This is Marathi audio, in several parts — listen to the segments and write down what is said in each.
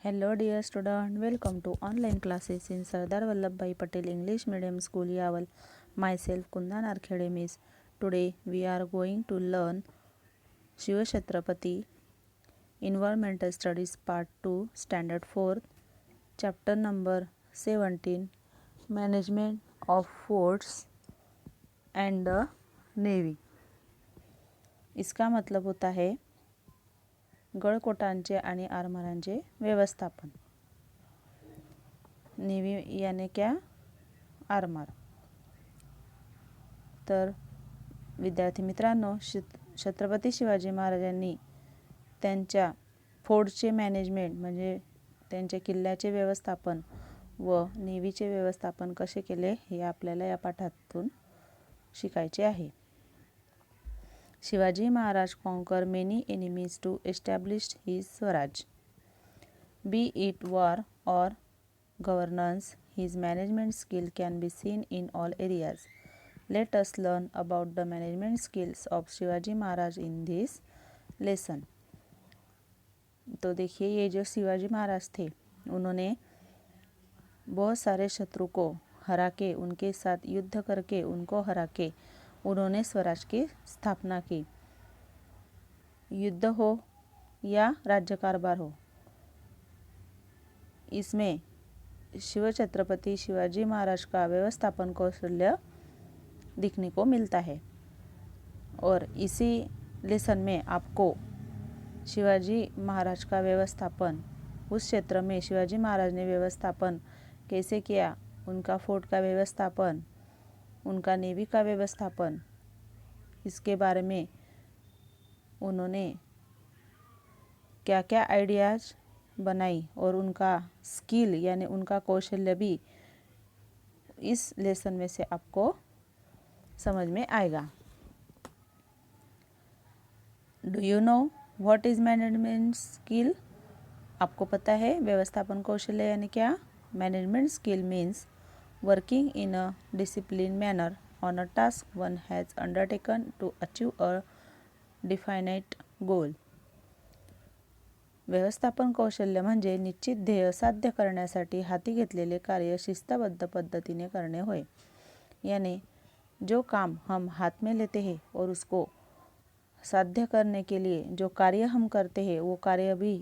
Hello dear student, welcome to online classes in Sardar Vallabhbhai Patel English Medium School Yaval. Myself Kundan Arkhede Miss. Today we are going to learn Shiva Chhatrapati Environmental Studies Part 2 Standard 4 Chapter number 17 Management of Forts and the Navy. इसका मतलब होता है गडकोटांचे आणि आरमारांचे व्यवस्थापन. नेव्ही याने क्या आरमार. तर विद्यार्थी मित्रांनो, छत्रपती शिवाजी महाराजांनी त्यांच्या फोर्टचे मॅनेजमेंट म्हणजे त्यांच्या किल्ल्याचे व्यवस्थापन व नेव्हीचे व्यवस्थापन कसे केले हे आपल्याला या पाठातून शिकायचे आहे. Shivaji Maharaj conquer many enemies to establish his swaraj. Be it war or governance, his management skill can be seen in all areas. Let us learn about the management skills of Shivaji Maharaj in this lesson. तो देखिए, ये जो शिवाजी महाराज थे उन्होंने बहुत सारे शत्रु को हरा के, उनके साथ युद्ध करके उनको हरा के उन्होंने स्वराज की स्थापना की. युद्ध हो या राज्य कारभार हो, इसमें शिव छत्रपति शिवाजी महाराज का व्यवस्थापन कौशल्य दिखने को मिलता है. और इसी लेसन में आपको शिवाजी महाराज का व्यवस्थापन, उस क्षेत्र में शिवाजी महाराज ने व्यवस्थापन कैसे किया, उनका फोर्ट का व्यवस्थापन, उनका नेवी का व्यवस्थापन, इसके बारे में उन्होंने क्या क्या आइडियाज़ बनाई और उनका स्किल यानी उनका कौशल्य भी इस लेसन में से आपको समझ में आएगा. Do you know what is management skill? आपको पता है व्यवस्थापन कौशल्य यानी क्या? Management skill means working in a discipline manner on a task one has undertaken to achieve a definite goal. व्यवस्थापन कौशल्य म्हणजे निश्चित ध्येय साध्य करण्यासाठी हाती घेतलेले कार्य शिस्तबद्ध पद्धतीने करणे होय. यानी जो काम हम हाथ में लेते हैं और उसको साध्य करने के लिए जो कार्य हम करते हैं वो कार्य भी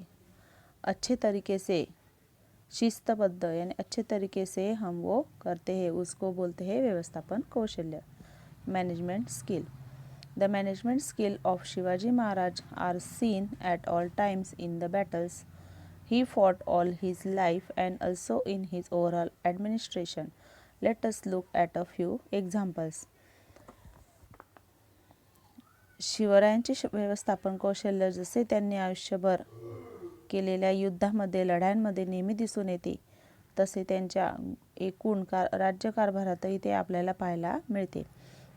अच्छे तरीके से शिस्तबद्ध यानी अच्छे तरीके से हम वो करते हैं, उसको बोलते हैं व्यवस्थापन कौशल्य, management skill. The management skill of Shivaji Maharaj are seen at all times in the battles he fought all his life and also in his overall administration. Let us look at a few examples. शिवरायांचे व्यवस्थापन कौशल्य जसे त्यांनी आयुष्यभर केलेल्या युद्धामध्ये, लढायांमध्ये नेहमी दिसून येते, तसे त्यांच्या एकूण राज्यकारभारातही ते आपल्याला पाहायला मिळते.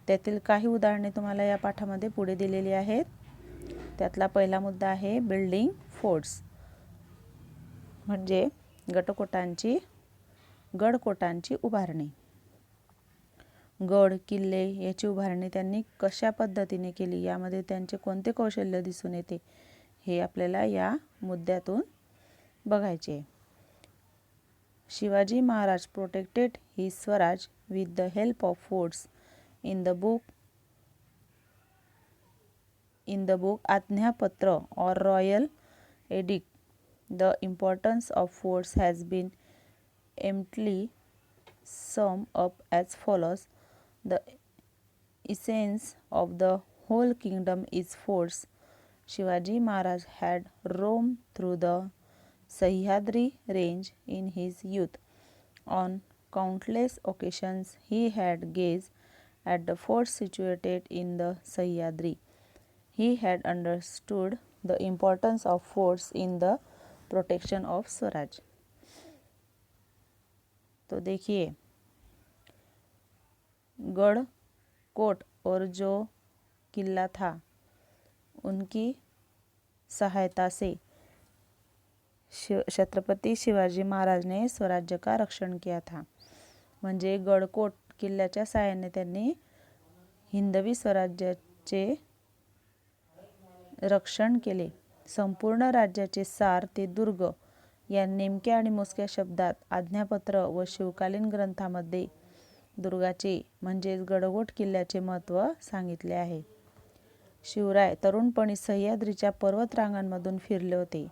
त्यातील काही उदाहरणे तुम्हाला या पाठामध्ये पुढे दिलेली आहेत. त्यातला पहिला मुद्दा आहे बिल्डिंग फोर्ट्स, म्हणजे गडकोटांची उभारणी. गड किल्ले याची उभारणी त्यांनी कशा पद्धतीने केली, यामध्ये त्यांचे कोणते कौशल्य दिसून येते हे आपल्याला या मुद्द्यातून बघायचे. Shivaji Maharaj protected his Swaraj with the help of forts. In the book Ajñapatra or Royal Edict, the importance of forts has been aptly summed up as follows. The essence of the whole kingdom is forts. Shivaji Maharaj had roamed through the Sahyadri range in his youth. On countless occasions he had gazed at the forts situated in the Sahyadri. He had understood the importance of forts in the protection of Swaraj. तो देखिए, गढ़ कोट और जो किला था उनकी सहायता से छत्रपति शिवाजी महाराज ने स्वराज्य का रक्षण किया था. म्हणजे गडकोट किल्ल्याच्या सहाय्याने त्यांनी हिंदवी स्वराज्याचे रक्षण केले. संपूर्ण राज्याचे सार ते दुर्ग या नेमक्या आणि मोजक्या शब्दात आज्ञापत्र व शिवकालीन ग्रंथामध्ये दुर्गाचे म्हणजेच गडकोट किल्ल्याचे महत्त्व सांगितले आहे. शिवराय तरुणपणी सह्याद्रीच्या पर्वतरांगांमधून फिरले होते.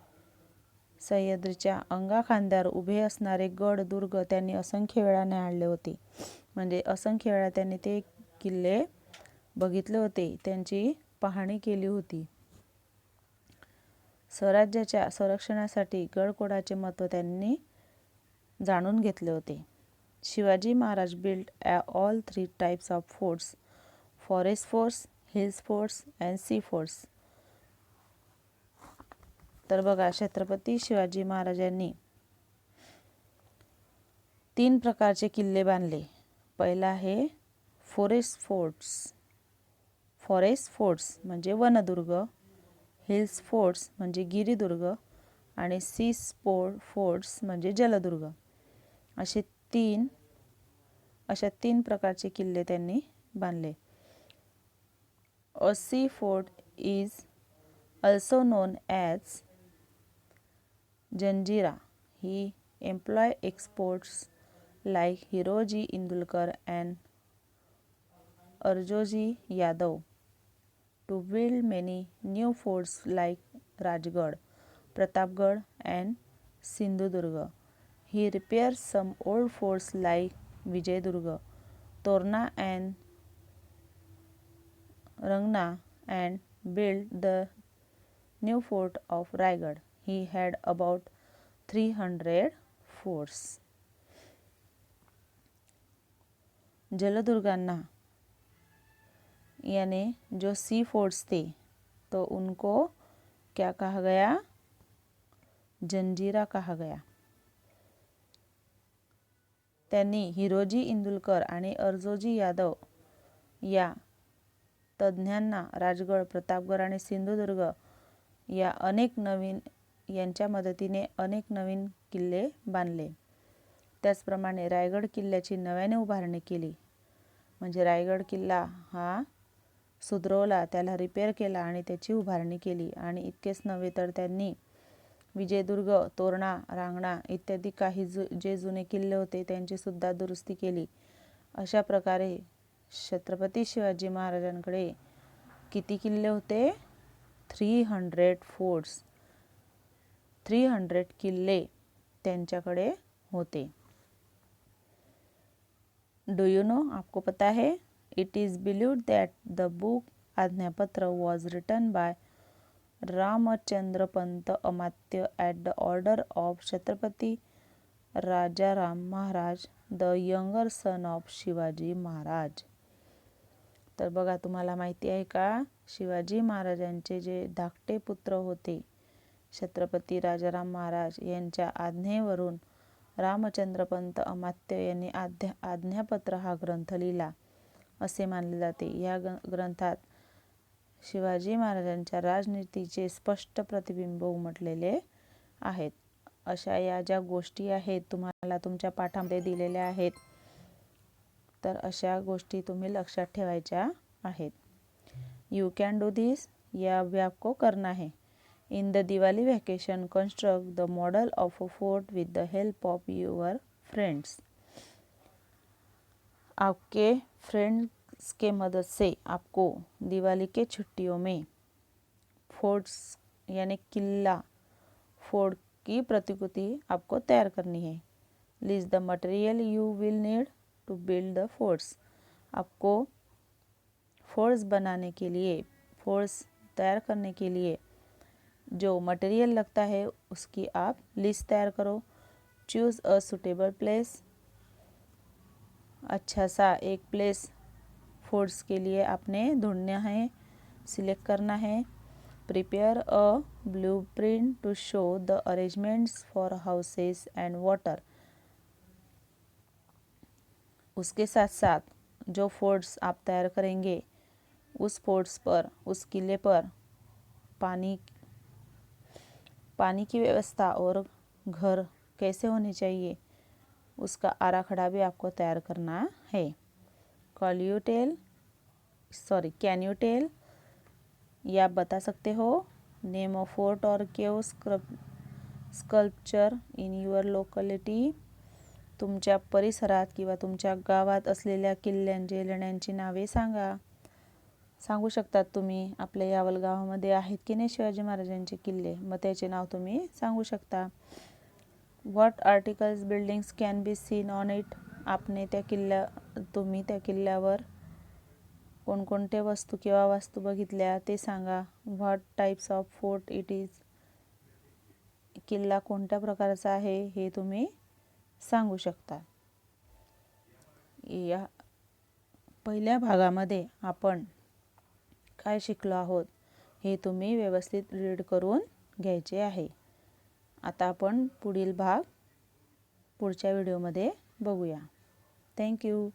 सह्याद्रीच्या अंगाखांद्यावर उभे असणारे गड दुर्ग त्यांनी असंख्य वेळा न्याहाळले होते. म्हणजे असंख्य वेळा त्यांनी ते किल्ले बघितले होते, त्यांची पाहणी केली होती. स्वराज्याच्या संरक्षणासाठी गडकोटाचे महत्त्व त्यांनी जाणून घेतले होते. Shivaji Maharaj built all 3 types of forts: forest forts, hills forts and sea forts. तर बघा, छत्रपती शिवाजी महाराजांनी 3 प्रकारचे किल्ले बांधले. पहिला आहे फॉरेस्ट फोर्ट्स म्हणजे वनदुर्ग, हिल्स फोर्ट्स म्हणजे गिरिदुर्ग आणि सी फोर्ट्स म्हणजे जलदुर्ग. अशा तीन प्रकारचे किल्ले त्यांनी बांधले. A sea fort is also known as Janjira. He employed experts like Hiroji Indulkar and Arjoji Yadav to build many new forts like Rajgarh, Pratapgarh and Sindhudurga. He repaired some old forts like Vijayadurga, Torna and Rangna and built the new fort of Raigad. He had about 300 forts. जलदुर्गाना यानी जो सी फोर्ट्स थे तो उनको क्या कहा गया? जंजीरा कहा गया. त्यांनी हिरोजी इंदुलकर आणि अर्जोजी यादव या तज्ज्ञांना राजगड, प्रतापगड आणि सिंधुदुर्ग यांच्या मदतीने अनेक नवीन किल्ले बांधले. त्याचप्रमाणे रायगड किल्ल्याची नव्याने उभारणी केली. म्हणजे रायगड किल्ला हा सुधरवला, त्याला रिपेअर केला आणि त्याची उभारणी केली. आणि इतकेच नव्हे तर त्यांनी विजयदुर्ग, तोरणा, रांगणा इत्यादी काही जे जुने किल्ले होते त्यांची सुद्धा दुरुस्ती केली. अशा प्रकारे छत्रपती शिवाजी महाराजांकडे किती किल्ले होते? 300 फोर्ट्स, 300 किल्ले त्यांच्याकडे होते. Do you know? आपको पता है? It is believed that the book Ajnapatra was written by Ramchandrapant Amatya at the order of Chhatrapati Rajaram Maharaj, the younger son of Shivaji Maharaj. तर बघा, तुम्हाला माहिती आहे का, शिवाजी महाराजांचे जे धाकटे पुत्र होते छत्रपती राजाराम महाराज यांच्या आज्ञेवरून रामचंद्रपंत अमात्य यांनी आज्ञापत्र हा ग्रंथ लिहिला असे मानले जाते. या ग्रंथात शिवाजी महाराजांच्या राजनीतीचे स्पष्ट प्रतिबिंब उमटलेले आहेत. अशा या ज्या गोष्टी आहेत तुम्हाला तुमच्या पाठामध्ये दिलेल्या आहेत, तर अशा गोष्टी तुम्ही लक्षात ठेवायच्या आहेत. You can do this. या अभी आपको करना है. In the Diwali vacation construct the model of a fort with the help of your friends. आपके फ्रेंड्स के मदद से आपको दिवाली के छुट्टियों में फोर्ट्स यानी किला फोर्ट की प्रतिकृति आपको तैयार करनी है. List the material you will need to build the forts. आपको फोर्ट्स बनाने के लिए, फोर्ट्स तैयार करने के लिए जो मटेरियल लगता है उसकी आप लिस्ट तैयार करो. Choose a suitable place. अच्छा सा एक प्लेस फोर्ट्स के लिए आपने ढूंढना है, सिलेक्ट करना है. Prepare a blueprint to show the arrangements for houses and water. उसके साथ साथ जो फोर्ट्स आप तैयार करेंगे उस फोर्ट्स पर, उस किले पर पानी की व्यवस्था और घर कैसे होने चाहिए उसका आराखड़ा भी आपको तैयार करना है. Can you tell? या आप बता सकते हो? नेम ऑफ फोर्ट और केव स्कल्पचर इन युअर लोकॅलिटी. तुमच्या परिसरात किंवा तुमच्या गावात असलेल्या किल्ल्यांची लेण्यांची नावे सांगू शकतात तुम्ही. आपल्या यावल गावामध्ये आहेत की नाही शिवाजी महाराजांचे किल्ले, मग त्याचे नाव तुम्ही सांगू शकता. What articles buildings can be seen on it. तुम्ही त्या किल्ल्यावर कोणकोणत्या वस्तू किंवा वास्तू बघितल्या ते सांगा. What types of fort it is. किल्ला कोणत्या प्रकारचा आहे हे तुम्ही सांगू शकता. या पहिल्या भागामध्ये आपण काय शिकलो आहोत हे तुम्ही व्यवस्थित रीड करून घ्यायचे आहे. आता आपण पुढील भाग पुढच्या व्हिडिओमध्ये बघूया. थँक्यू.